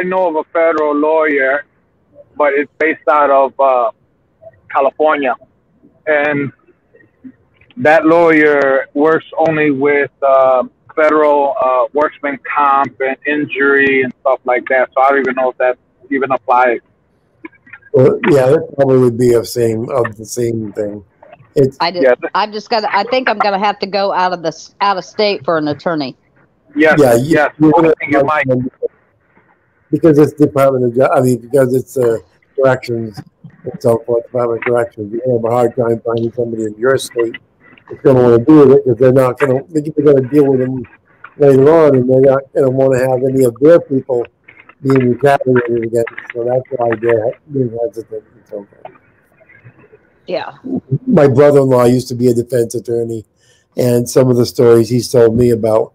know of a federal lawyer, but it's based out of California, and that lawyer works only with federal workman comp and injury and stuff like that. So I don't even know if that even applies. Well, yeah, that probably would be of the same thing. I think I'm gonna have to go out of state for an attorney. Yes. Yeah. Yes. I think you might. Because it's because it's corrections and so forth, Department of Corrections. You have a hard time finding somebody in your state that's going to want to deal with it, because they're going to deal with them later on, and they're not going to want to have any of their people being retaliated against. So that's why they're being hesitant and so forth. Yeah. My brother-in-law used to be a defense attorney, and some of the stories he's told me about,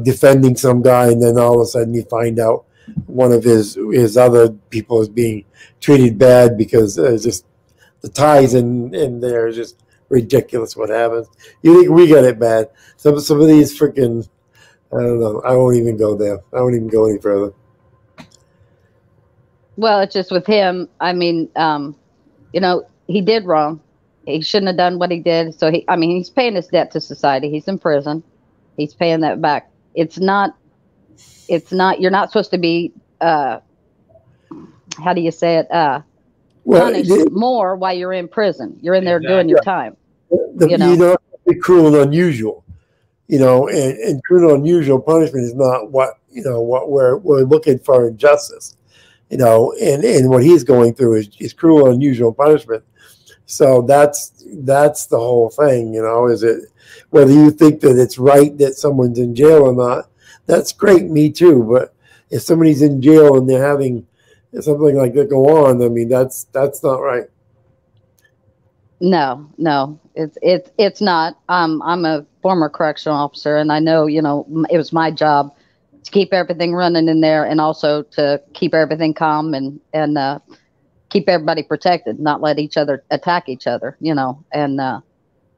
defending some guy, and then all of a sudden you find out one of his other people is being treated bad because just the ties in there is just ridiculous. What happens? You think we got it bad? Some of these freaking, I don't know. I won't even go there. I won't even go any further. Well, it's just with him. I mean, he did wrong. He shouldn't have done what he did. So he's paying his debt to society. He's in prison. He's paying that back. It's not, you're not supposed to be, how do you say it? Punished more while you're in prison. You're in there doing your time. You know? You know, be cruel and unusual. You know, and cruel and unusual punishment is not what what we're looking for in justice. You know, and what he's going through is cruel and unusual punishment. So that's the whole thing. You know, is it whether you think that it's right that someone's in jail or not? That's great, me too. But if somebody's in jail and they're having something like that go on, I mean, that's not right. No, it's not. I'm a former correctional officer, and I know, it was my job to keep everything running in there, and also to keep everything calm and keep everybody protected, not let each other attack each other. And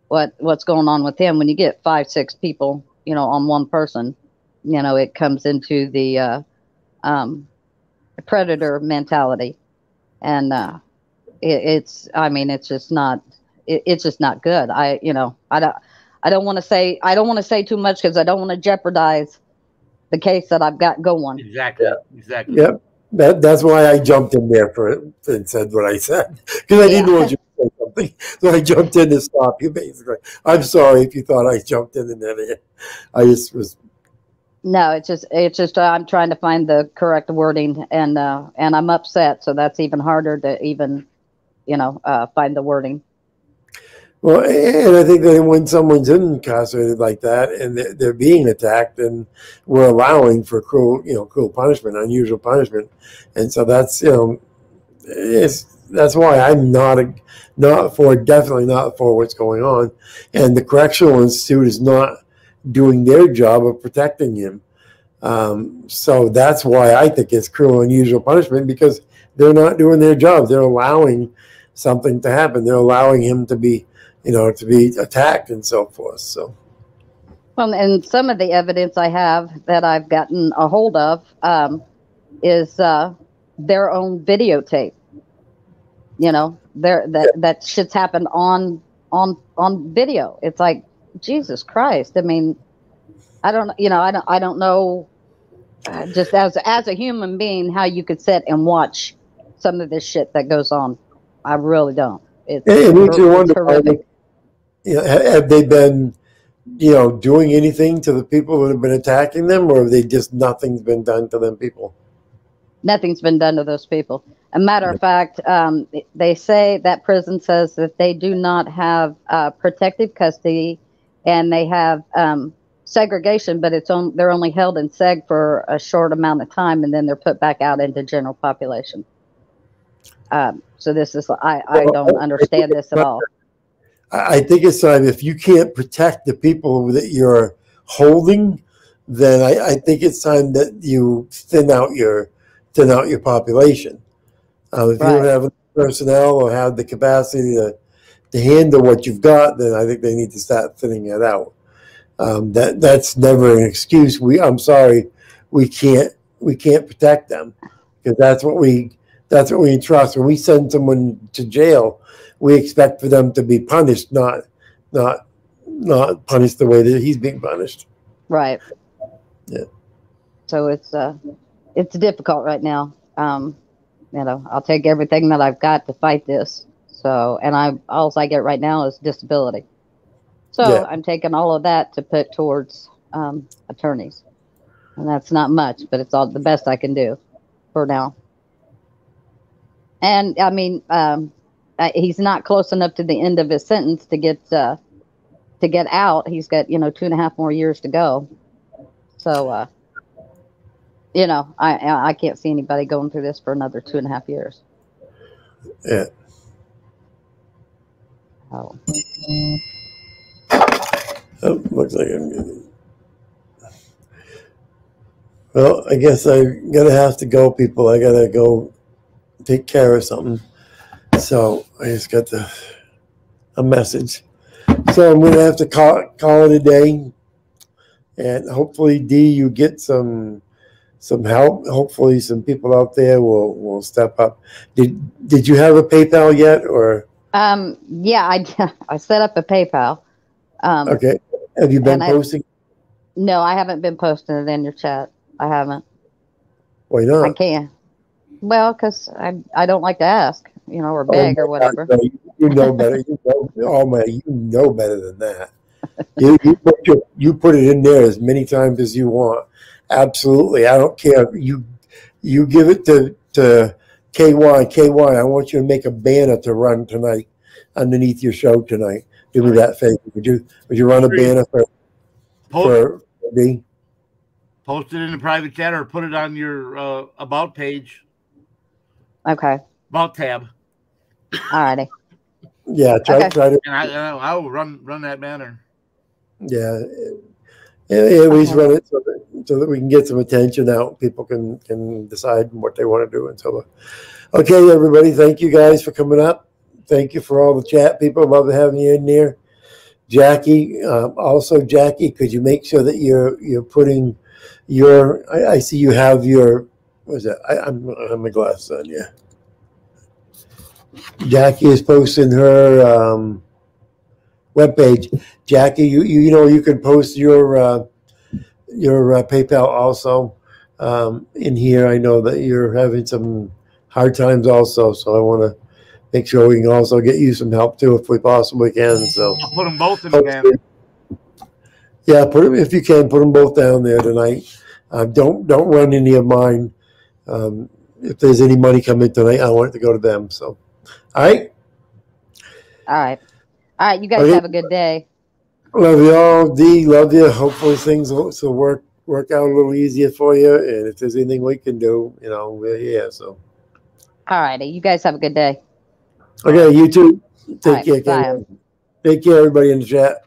what's going on with him when you get 5-6 people, on one person, it comes into the predator mentality, and it's just not. It's just not good. I don't want to say too much because I don't want to jeopardize the case that I've got going. Exactly. Yep. That's why I jumped in there for it and said what I said, because I didn't want you to say something. So I jumped in to stop you, basically. I'm sorry if you thought I jumped in there. I just was. No, it's just I'm trying to find the correct wording, and I'm upset. So that's even harder to even, find the wording. Well, and I think that when someone's incarcerated like that and they're being attacked, and we're allowing for cruel punishment, unusual punishment, and so that's that's why I'm definitely not for what's going on, and the Correctional Institute is not doing their job of protecting him. So that's why I think it's cruel and unusual punishment, because they're not doing their job. They're allowing something to happen. They're allowing him to be attacked and so forth. So, well, and some of the evidence I have that I've gotten a hold of is their own videotape. That shit's happened on video. It's like, Jesus Christ. I mean, I don't know. Just as a human being, how you could sit and watch some of this shit that goes on. I really don't. It's horrific. Have they been, doing anything to the people that have been attacking them, or have they just nothing's been done to them people? Nothing's been done to those people. A matter of fact, they say that prison says that they do not have protective custody, and they have segregation, but they're only held in seg for a short amount of time, and then they're put back out into general population. So this is I don't understand this at all. I think it's time, if you can't protect the people that you're holding, then I think it's time that you thin out your population. If you don't have personnel or have the capacity to handle what you've got, then I think they need to start thinning it out. That's never an excuse. I'm sorry, we can't protect them, because that's what we entrust. When we send someone to jail, we expect for them to be punished, not punished the way that he's being punished. Right. Yeah. So it's difficult right now. I'll take everything that I've got to fight this. So, and all I get right now is disability. So I'm taking all of that to put towards attorneys, and that's not much, but it's all the best I can do for now. And I mean, he's not close enough to the end of his sentence to get out. He's got 2.5 more years to go. So I can't see anybody going through this for another 2.5 years. Yeah. Oh. Oh, looks like I'm getting. Well, I guess I'm gonna have to go, people. I gotta go take care of something. So I just got a message. So I'm gonna have to call it a day, and hopefully, Dee, you get some help. Hopefully, some people out there will step up. Did you have a PayPal yet, or? Yeah, I set up a PayPal. Okay. Have you been posting? No, I haven't been posting it in your chat. I haven't. Why not? I can't. Well, because I don't like to ask, or beg or whatever. You know better. You know better than that. You put it in there as many times as you want. Absolutely, I don't care. You give it to KY. KY, I want you to make a banner to run tonight underneath your show tonight. Do me that favor. Would you run a banner for me? Post it in the private chat or put it on your about page. Okay. About tab. Alrighty. Yeah, try to. And I will run that banner. Yeah, at least run it so that we can get some attention out. People can decide what they want to do. And so, okay, everybody, thank you guys for coming up. Thank you for all the chat people. Love having you in there. Jackie, also Jackie, could you make sure that you're putting your? I see you have your. What is that? I have my glasses on. Yeah. Jackie is posting her webpage. Jackie, you know you can post your PayPal also in here. I know that you're having some hard times also, so I want to make sure we can also get you some help too if we possibly can. So I'll put them both in the banner. Yeah, if you can, put them both down there tonight. Don't run any of mine. If there's any money coming tonight, I want it to go to them. So, all right. You guys have a good day. Love you all. Dee, love you. Hopefully things will work out a little easier for you. And if there's anything we can do, we're here. So. All righty. You guys have a good day. Okay, you too. Take care. Bye. Take care, everybody in the chat.